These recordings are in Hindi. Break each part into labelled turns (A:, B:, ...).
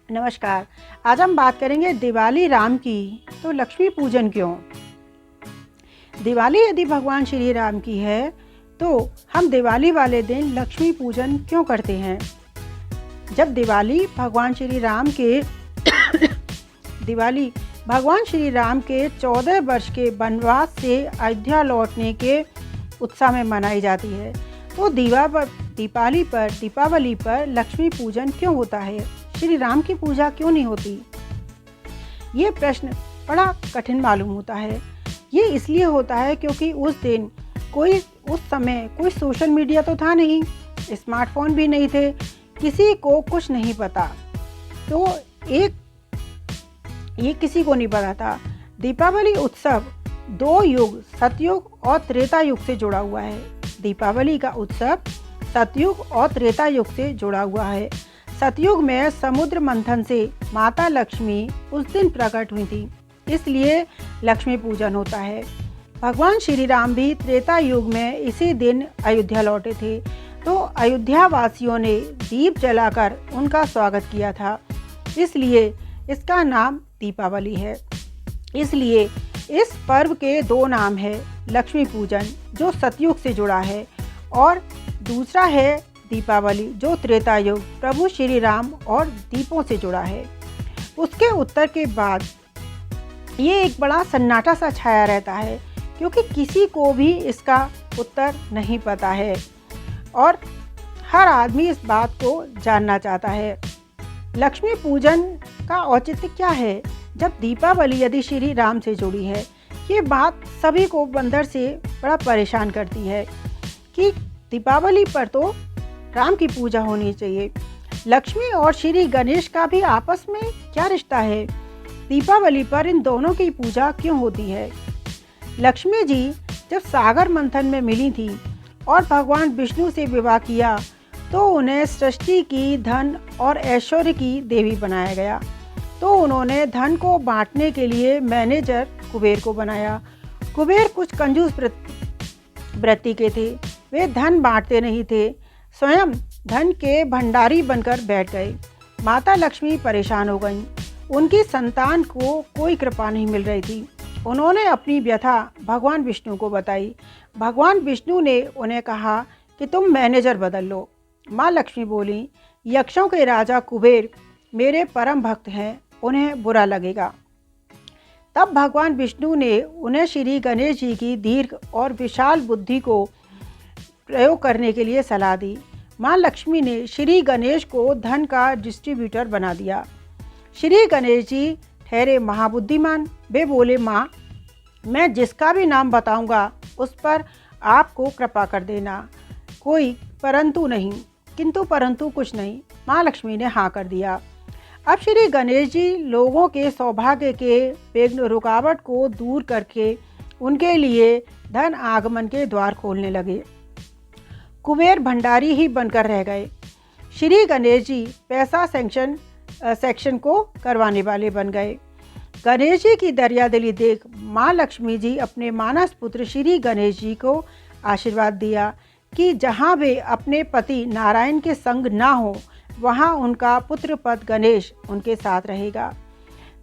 A: नमस्कार। आज हम बात करेंगे दिवाली राम की, तो लक्ष्मी पूजन क्यों। दिवाली यदि भगवान श्री राम की है तो हम दिवाली वाले दिन लक्ष्मी पूजन क्यों करते हैं। जब दिवाली भगवान श्री राम के 14 वर्ष के वनवास से अयोध्या लौटने के उत्साह में मनाई जाती है, तो दीपावली पर लक्ष्मी पूजन क्यों होता है, श्री राम की पूजा क्यों नहीं होती। ये प्रश्न बड़ा कठिन मालूम होता है। ये इसलिए होता है क्योंकि उस समय कोई सोशल मीडिया तो था नहीं, स्मार्टफोन भी नहीं थे, किसी को कुछ नहीं पता। तो ये किसी को नहीं पता था। दीपावली उत्सव 2 युग, सतयुग और त्रेता युग से जुड़ा हुआ है। दीपावली का उत्सव सतयुग और त्रेता युग से जुड़ा हुआ है। सतयुग में समुद्र मंथन से माता लक्ष्मी उस दिन प्रकट हुई थी, इसलिए लक्ष्मी पूजन होता है। भगवान श्री राम भी त्रेता युग में इसी दिन अयोध्या लौटे थे, तो अयोध्या वासियों ने दीप जलाकर उनका स्वागत किया था, इसलिए इसका नाम दीपावली है। इसलिए इस पर्व के 2 नाम है, लक्ष्मी पूजन जो सतयुग से जुड़ा है और दूसरा है दीपावली जो त्रेता युग प्रभु श्री राम और दीपों से जुड़ा है। उसके उत्तर के बाद ये एक बड़ा सन्नाटा सा छाया रहता है, क्योंकि किसी को भी इसका उत्तर नहीं पता है और हर आदमी इस बात को जानना चाहता है। लक्ष्मी पूजन का औचित्य क्या है जब दीपावली यदि श्री राम से जुड़ी है। ये बात सभी को अंदर से बड़ा परेशान करती है कि दीपावली पर तो राम की पूजा होनी चाहिए, लक्ष्मी और श्री गणेश का भी आपस में क्या रिश्ता है, दीपावली पर इन दोनों की पूजा क्यों होती है। लक्ष्मी जी जब सागर मंथन में मिली थी और भगवान विष्णु से विवाह किया, तो उन्हें सृष्टि की, धन और ऐश्वर्य की देवी बनाया गया। तो उन्होंने धन को बांटने के लिए मैनेजर कुबेर को बनाया। कुबेर कुछ कंजूस वृत्ति के थे, वे धन बांटते नहीं थे, स्वयं धन के भंडारी बनकर बैठ गए। माता लक्ष्मी परेशान हो गईं, उनकी संतान को कोई कृपा नहीं मिल रही थी। उन्होंने अपनी व्यथा भगवान विष्णु को बताई। भगवान विष्णु ने उन्हें कहा कि तुम मैनेजर बदल लो। माँ लक्ष्मी बोली, यक्षों के राजा कुबेर मेरे परम भक्त हैं, उन्हें बुरा लगेगा। तब भगवान विष्णु ने उन्हें श्री गणेश जी की दीर्घ और विशाल बुद्धि को प्रयोग करने के लिए सलाह दी। माँ लक्ष्मी ने श्री गणेश को धन का डिस्ट्रीब्यूटर बना दिया। श्री गणेश जी ठहरे महाबुद्धिमान। वे बोले, माँ मैं जिसका भी नाम बताऊंगा उस पर आपको कृपा कर देना, कोई परंतु नहीं, किंतु परंतु कुछ नहीं। माँ लक्ष्मी ने हाँ कर दिया। अब श्री गणेश जी लोगों के सौभाग्य के विघ्न रुकावट को दूर करके उनके लिए धन आगमन के द्वार खोलने लगे। कुबेर भंडारी ही बनकर रह गए। श्री गणेश जी पैसा सेक्शन को करवाने वाले बन गए। गणेश जी की दरियादिली देख माँ लक्ष्मी जी अपने मानस पुत्र श्री गणेश जी को आशीर्वाद दिया कि जहाँ वे अपने पति नारायण के संग ना हो, वहाँ उनका पुत्र पद गणेश उनके साथ रहेगा।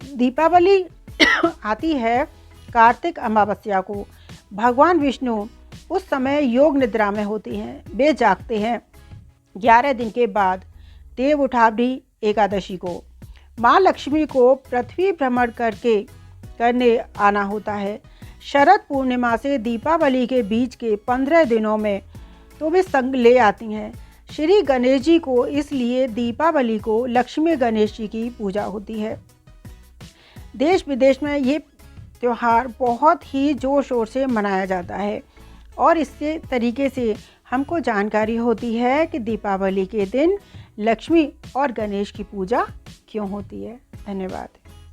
A: दीपावली आती है कार्तिक अमावस्या को। भगवान विष्णु उस समय योग निद्रा में होती हैं, वे जागते हैं। 11 दिन के बाद देव उठावनी एकादशी को माँ लक्ष्मी को पृथ्वी भ्रमण करने आना होता है। शरद पूर्णिमा से दीपावली के बीच के 15 दिनों में तो वे संग ले आती हैं। श्री गणेश जी को इसलिए दीपावली को लक्ष्मी गणेश जी की पूजा होती है। देश विदेश में ये त्यौहार बहुत ही जोर शोर से मनाया जाता है और इससे तरीके से हमको जानकारी होती है कि दीपावली के दिन लक्ष्मी और गणेश की पूजा क्यों होती है। धन्यवाद।